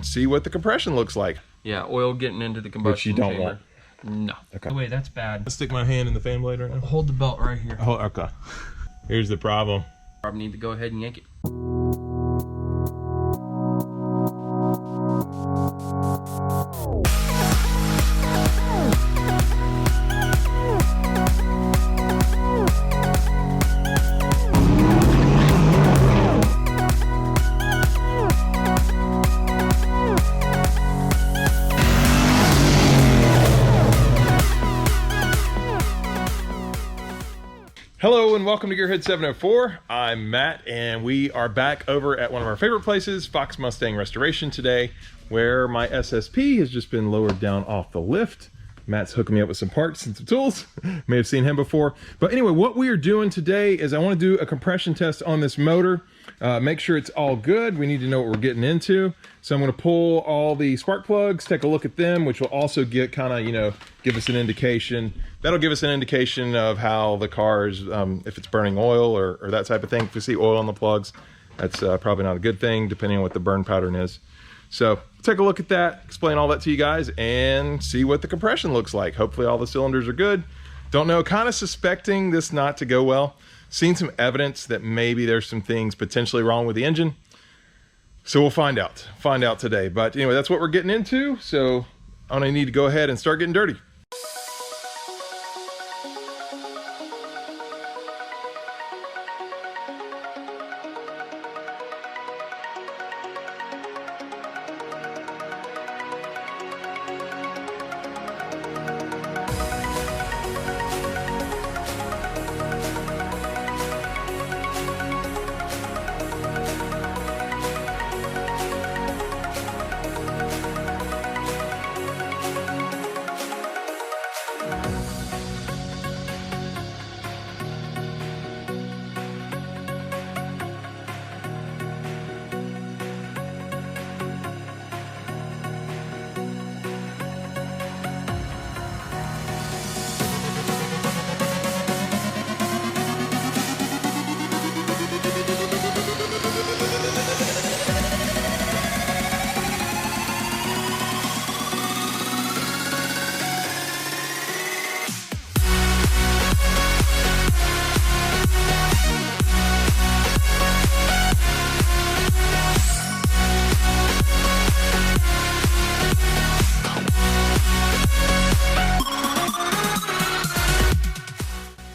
see what the compression looks like. Yeah, oil getting into the combustion chamber. Which you don't want. No. Okay. Oh, wait, that's bad. Let's stick my hand in the fan blade right now. Hold the belt right here. Oh, okay. Here's the problem. Probably need to go ahead and yank it. Hello and welcome to Gearhead 704. I'm Matt and we are back over at one of our favorite places, Fox Mustang Restoration today, where my SSP has just been lowered down off the lift. Matt's hooking me up with some parts and some tools. May have seen him before. But anyway, what we are doing today is I want to do a compression test on this motor. Make sure it's all good. We need to know what we're getting into. So I'm going to pull all the spark plugs, take a look at them, which will also get kind of, give us an indication. That'll give us an indication of how the car is, if it's burning oil or that type of thing. If we see oil on the plugs, that's probably not a good thing, depending on what the burn pattern is. So take a look at that, explain all that to you guys, and see what the compression looks like. Hopefully all the cylinders are good. Don't know, kind of suspecting this not to go well. Seen some evidence that maybe there's some things potentially wrong with the engine. So we'll find out today. But anyway, that's what we're getting into. So I'm gonna need to go ahead and start getting dirty.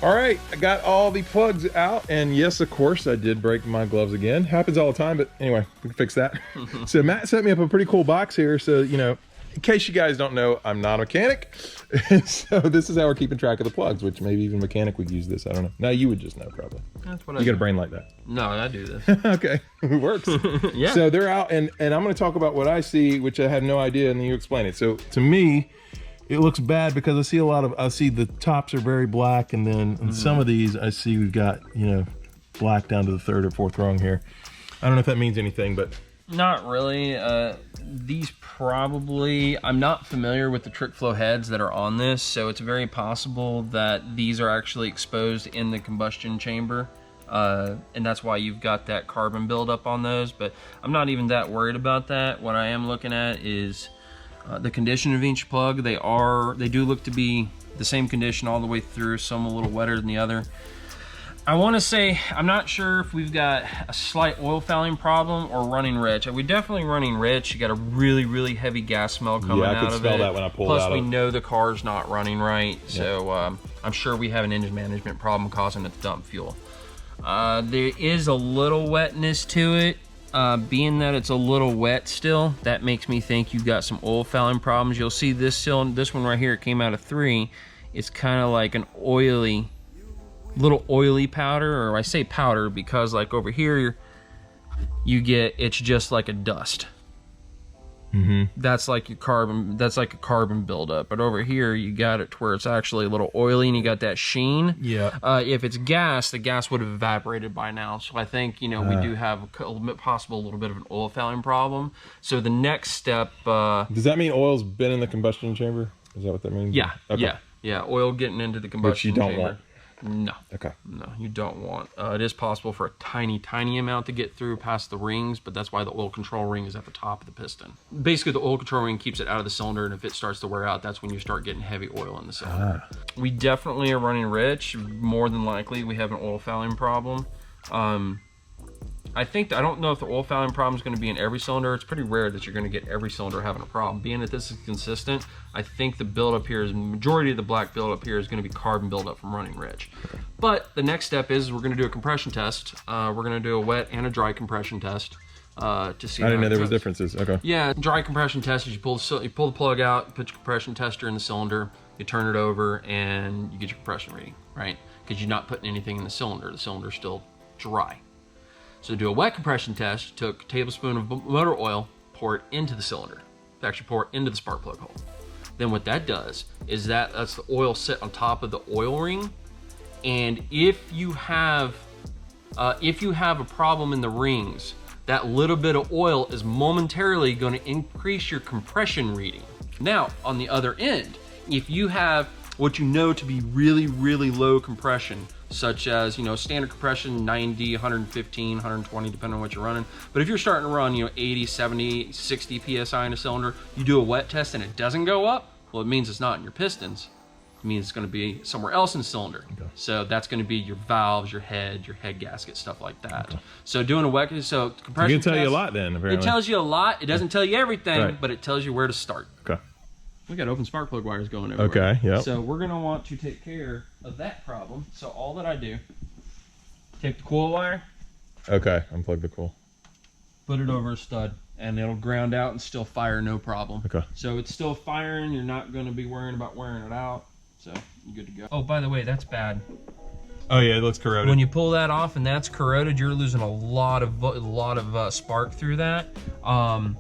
All right, I got all the plugs out, and yes, of course, I did break my gloves again. Happens all the time, but anyway, we can fix that. So Matt set me up a pretty cool box here. So, in case you guys don't know, I'm not a mechanic. So this is how we're keeping track of the plugs, which maybe even a mechanic would use this. I don't know. No, you would just know probably. That's what you got a brain like that. No, I do this. Okay, it works. Yeah. So they're out, and I'm going to talk about what I see, which I have no idea, and then you explain it. So to me, it looks bad because I see the tops are very black, and then in some of these I see we've got, black down to the third or fourth rung here. I don't know if that means anything, but. Not really. These probably, I'm not familiar with the trick flow heads that are on this, so it's very possible that these are actually exposed in the combustion chamber. And that's why you've got that carbon buildup on those, but I'm not even that worried about that. What I am looking at is the condition of each plug. They do look to be the same condition all the way through, some a little wetter than the other. I want to say, I'm not sure if we've got a slight oil fouling problem or running rich. We're definitely running rich. You got a really, really heavy gas smell coming out of it. Yeah, I could smell that when I pulled out. Plus, we know the car's not running right, so I'm sure we have an engine management problem causing it to dump fuel. There is a little wetness to it. Being that it's a little wet still, that makes me think you've got some oil fouling problems. You'll see this one right here, it came out of 3. It's kind of like an little oily powder, or I say powder because like over here it's just like a dust. That's like a carbon buildup. But over here you got it to where it's actually a little oily and you got that sheen. If it's gas, the gas would have evaporated by now. So I think we do have a little bit of an oil fouling problem. So the next step, does that mean oil's been in the combustion chamber? Is that what that means? Yeah. Okay. Yeah, oil getting into the combustion chamber. Which you don't want. No. Okay. No, you don't want. It is possible for a tiny amount to get through past the rings, but that's why the oil control ring is at the top of the piston. Basically, the oil control ring keeps it out of the cylinder, and if it starts to wear out, that's when you start getting heavy oil in the cylinder. We definitely are running rich. More than likely, we have an oil fouling problem. I don't know if the oil fouling problem is going to be in every cylinder. It's pretty rare that you're going to get every cylinder having a problem. Being that this is consistent, I think the buildup here is, majority of the black buildup here is going to be carbon buildup from running rich. But the next step is we're going to do a compression test. We're going to do a wet and a dry compression test to see. I didn't know there was differences. Okay. Yeah, dry compression test is you pull the plug out, put your compression tester in the cylinder, you turn it over, and you get your compression reading, right? Because you're not putting anything in the cylinder. The cylinder's still dry. So to do a wet compression test, you took a tablespoon of motor oil, pour it into the cylinder. Actually, pour it into the spark plug hole. Then what that does is that's the oil sit on top of the oil ring. And if you have a problem in the rings, that little bit of oil is momentarily going to increase your compression reading. Now, on the other end, if you have what you know to be really, really low compression, such as, standard compression, 90, 115, 120, depending on what you're running. But if you're starting to run, 80, 70, 60 PSI in a cylinder, you do a wet test and it doesn't go up, well, it means it's not in your pistons. It means it's going to be somewhere else in the cylinder. Okay. So that's going to be your valves, your head gasket, stuff like that. Okay. So doing a wet, compression test, tell you a lot then, apparently. It tells you a lot. It doesn't tell you everything, right, but it tells you where to start. Okay. We got open spark plug wires going everywhere. Okay, yeah. So we're gonna want to take care of that problem. So all that I do, take the coil wire. Okay, unplug the coil. Put it over a stud, and it'll ground out and still fire, no problem. Okay. So it's still firing. You're not gonna be worrying about wearing it out. So you're good to go. Oh, by the way, that's bad. Oh yeah, it looks corroded. When you pull that off and that's corroded, you're losing a lot of spark through that. And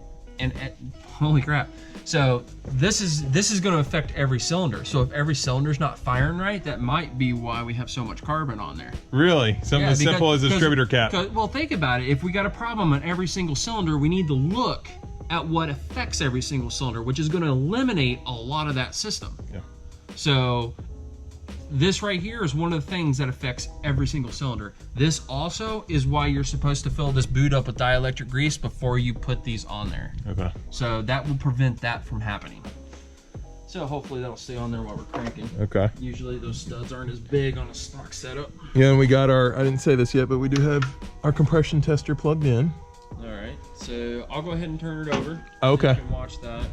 holy crap. So this is going to affect every cylinder. So if every cylinder's not firing right, that might be why we have so much carbon on there. Really? Something as simple as a distributor cap. Well, think about it. If we got a problem on every single cylinder, we need to look at what affects every single cylinder, which is going to eliminate a lot of that system. Yeah. So this right here is one of the things that affects every single cylinder. This also is why you're supposed to fill this boot up with dielectric grease before you put these on there. Okay. So that will prevent that from happening. So hopefully that'll stay on there while we're cranking. Okay. Usually those studs aren't as big on a stock setup. Yeah, and we got I didn't say this yet, but we do have our compression tester plugged in. All right, so I'll go ahead and turn it over. Okay. You can watch that.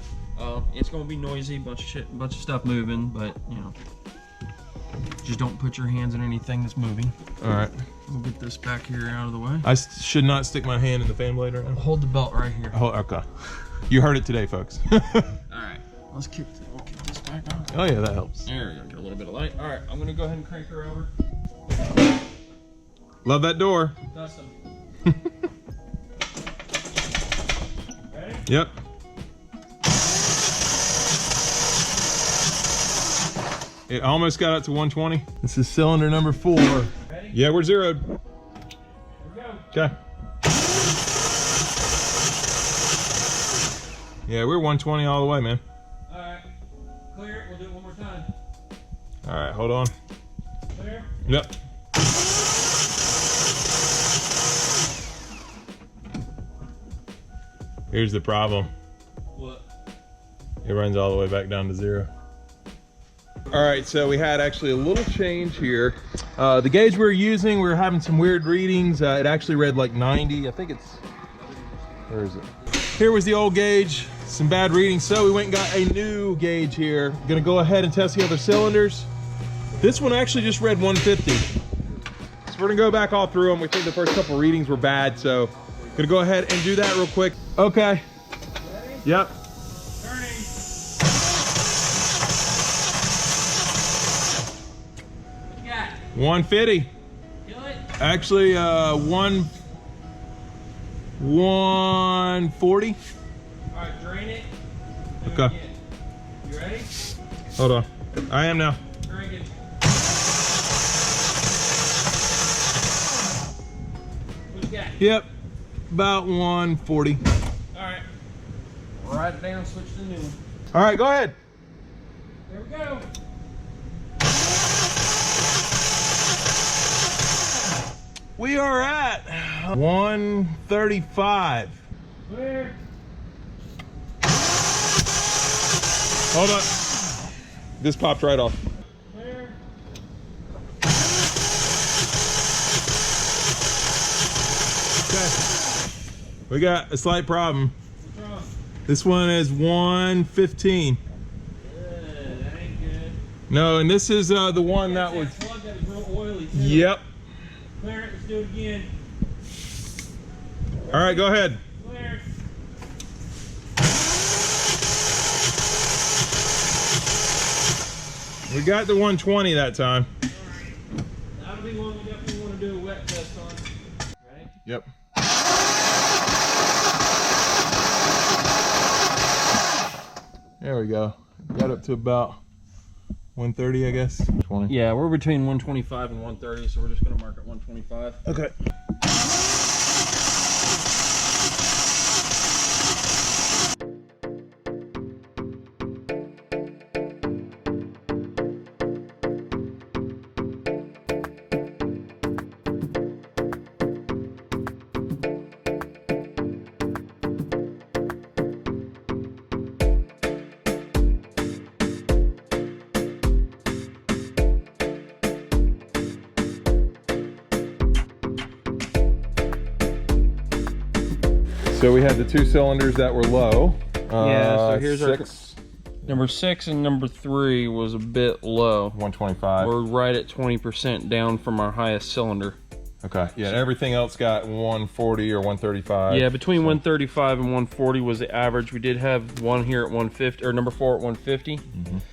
It's gonna be noisy, bunch of stuff moving, but just don't put your hands in anything that's moving. All right. We'll get this back here out of the way. I should not stick my hand in the fan blade right now. Hold the belt right here. Oh, okay. You heard it today, folks. All right. We'll kick this back on. Oh yeah, that helps. There we go. Get a little bit of light. All right. I'm gonna go ahead and crank her over. Love that door. Custom. Ready? Yep. It almost got up to 120. This is cylinder number 4. Ready? Yeah, we're zeroed. Here we go. Okay. Yeah, we're 120 all the way, man. All right. Clear it. We'll do it one more time. All right, hold on. Clear? Yep. Here's the problem. What? It runs all the way back down to 0. All right, so we had actually a little change here. The gauge we were using, we were having some weird readings. It actually read like 90. I think it's, where is it? Here was the old gauge, some bad readings. So we went and got a new gauge here. Gonna go ahead and test the other cylinders. This one actually just read 150. So we're gonna go back all through them. We think the first couple readings were bad, so gonna go ahead and do that real quick. Okay. Ready? Yep. Turning. What you got? 150. Kill it? Actually, 140. All right, drain it. Do Okay. it again. You ready? Hold on. I am now. Drink it. What you got? Yep. About 140. All right. Write it down, switch to the new one. All right, go ahead. There we go. we are at 135. Clear. Hold up. This popped right off. Clear. Okay. We got a slight problem. What's wrong? This one is 115. That ain't good. No, and this is the one that was. Plug that was real oily too. Yep. Clear it. Let's do it again. All right, go ahead. Clear. We got the 120 that time. That'll be one we definitely want to do a wet test on. Ready? Yep. There we go. Got up to about 130, I guess. 20. Yeah, we're between 125 and 130, so we're just going to mark it 125. Okay. So we had the 2 cylinders that were low. Yeah, so here's our 6, number 6 and number 3 was a bit low. 125. We're right at 20% down from our highest cylinder. Okay. Yeah, everything else got 140 or 135. Yeah, between 135 and 140 was the average. We did have one here at 150, or number 4 at 150.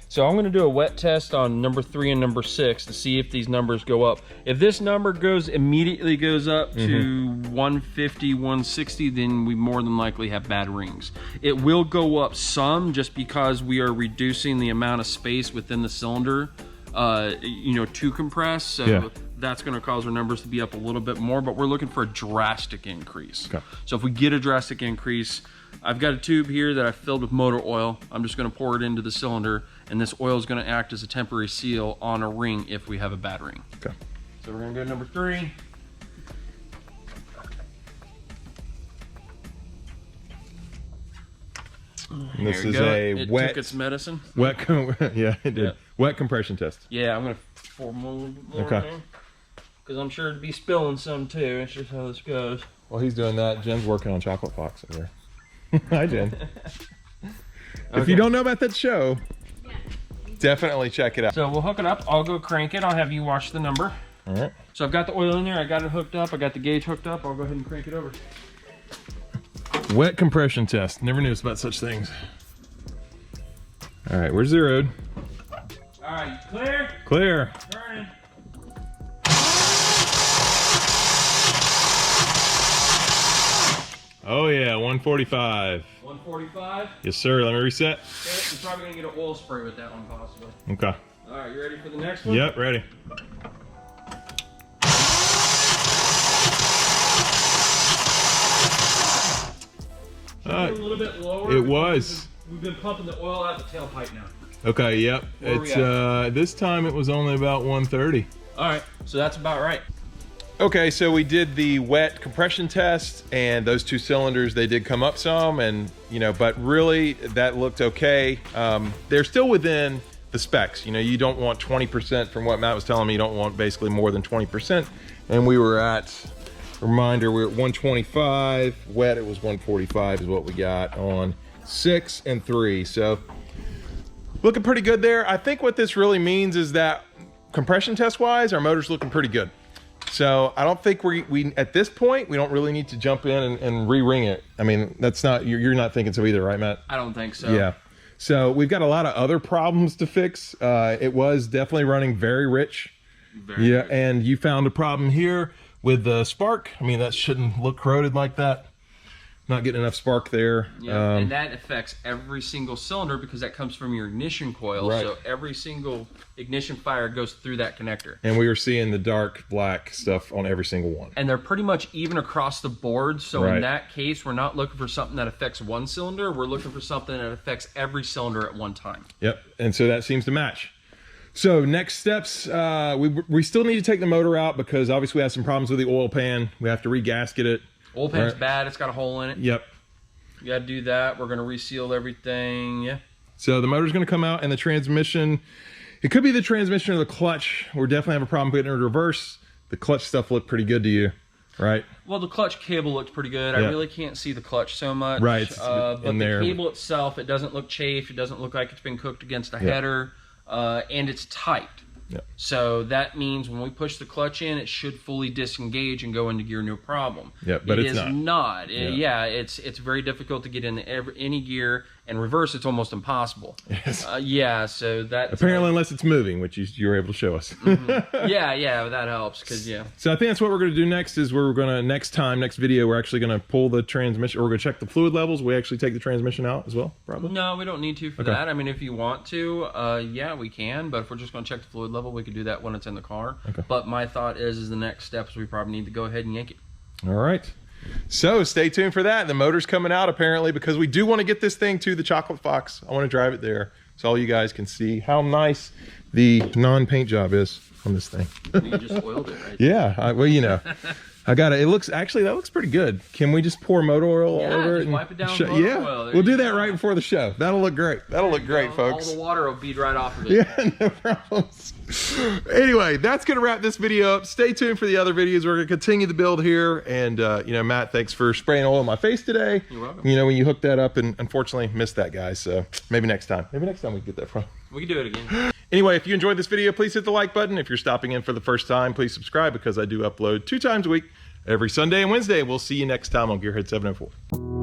So I'm going to do a wet test on number 3 and number 6 to see if these numbers go up. If this number immediately goes up to 150, 160, then we more than likely have bad rings. It will go up some just because we are reducing the amount of space within the cylinder, to compress. So Yeah. that's going to cause our numbers to be up a little bit more, but we're looking for a drastic increase. Okay. So if we get a drastic increase, I've got a tube here that I filled with motor oil. I'm just going to pour it into the cylinder, and this oil is going to act as a temporary seal on a ring if we have a bad ring. Okay. So we're going to go to number 3. And this There we is go. a It wet, took its medicine. yeah, it did. Yeah. Wet compression test. Yeah, I'm going to pour more. Okay. Because I'm sure it'd be spilling some too. It's just how this goes. While he's doing that, Jen's working on Chocolate Fox over there. Hi, Jen. If you don't know about that show, definitely check it out. So we'll hook it up. I'll go crank it. I'll have you watch the number. All right. So I've got the oil in there. I got it hooked up. I got the gauge hooked up. I'll go ahead and crank it over. Wet compression test. Never knew about such things. All right, we're zeroed. All right, clear. Clear. Turning. Oh yeah, 145. 145. Yes, sir. Let me reset. Okay, you're probably gonna get an oil spray with that one, possibly. Okay. All right, you ready for the next one? Yep, ready. A little bit lower. It was. We've been pumping the oil out the tailpipe now. Okay, yep. Where are we It's this time it was only about 130. All right, so that's about right. Okay, so we did the wet compression test, and those 2 cylinders, they did come up some, and but really that looked okay. They're still within the specs. You don't want 20%. From what Matt was telling me, you don't want basically more than 20%. And we were at, reminder, we were at 125. Wet, it was 145 is what we got on 6 and 3. So looking pretty good there. I think what this really means is that compression test wise, our motor's looking pretty good. So I don't think we at this point, we don't really need to jump in and re-ring it. I mean, that's not, you're not thinking so either, right, Matt? I don't think so. Yeah. So we've got a lot of other problems to fix. It was definitely running very rich. Very yeah, good. and you found a problem here with the spark. I mean, that shouldn't look corroded like that. Not getting enough spark there. Yeah, and that affects every single cylinder because that comes from your ignition coil. Right. So every single ignition fire goes through that connector. And we were seeing the dark black stuff on every single one. And they're pretty much even across the board. So Right. in that case, we're not looking for something that affects one cylinder. We're looking for something that affects every cylinder at one time. Yep, and so that seems to match. So next steps, we still need to take the motor out because obviously we have some problems with the oil pan. We have to re-gasket it. Oil pan's bad. It's got a hole in it. Yep. You got to do that. We're going to reseal everything. Yeah. So the motor's going to come out, and the transmission, it could be the transmission or the clutch. We're definitely have a problem putting it in reverse. The clutch stuff looked pretty good to you, right? Well, the clutch cable looked pretty good. I really can't see the clutch so much. Right. But the cable itself, it doesn't look chafed. It doesn't look like it's been cooked against a header. And it's tight. Yep. So that means when we push the clutch in, it should fully disengage and go into gear, no problem. Yeah, but it's not. It's very difficult to get in any gear, and reverse it's almost impossible. Yes. So that apparently unless it's moving, which you were able to show us. Yeah, that helps because So I think that's what we're going to do next. Is we're going to next video we're actually going to pull the transmission, or we're going to check the fluid levels. We actually take the transmission out as well, probably. No, we don't need to for that. I mean, if you want to, yeah, we can. But if we're just going to check the fluid level, we could do that when it's in the car. Okay. But my thought is the next steps we probably need to go ahead and yank it. All right. So stay tuned for that. The motor's coming out apparently because we do want to get this thing to the Chocolate Fox. I want to drive it there so all you guys can see how nice the non-paint job is on this thing. You just oiled it, right? Yeah. Well, you know, I got it. It looks that looks pretty good. Can we just pour motor oil all over it? And wipe it down with motor oil. We'll do that right before the show. That'll look great. That'll look great, folks. All the water will bead right off of it. Yeah, no problems. Anyway, that's going to wrap this video up. Stay tuned for the other videos. We're going to continue the build here. And, you know, Matt, thanks for spraying oil on my face today. You're welcome. You know, when you hooked that up, and unfortunately missed that, guys. So maybe next time. Maybe next time we can get that from. We can do it again. Anyway, if you enjoyed this video, please hit the like button. If you're stopping in for the first time, please subscribe because I do upload 2 times a week, every Sunday and Wednesday. We'll see you next time on Gearhead 704.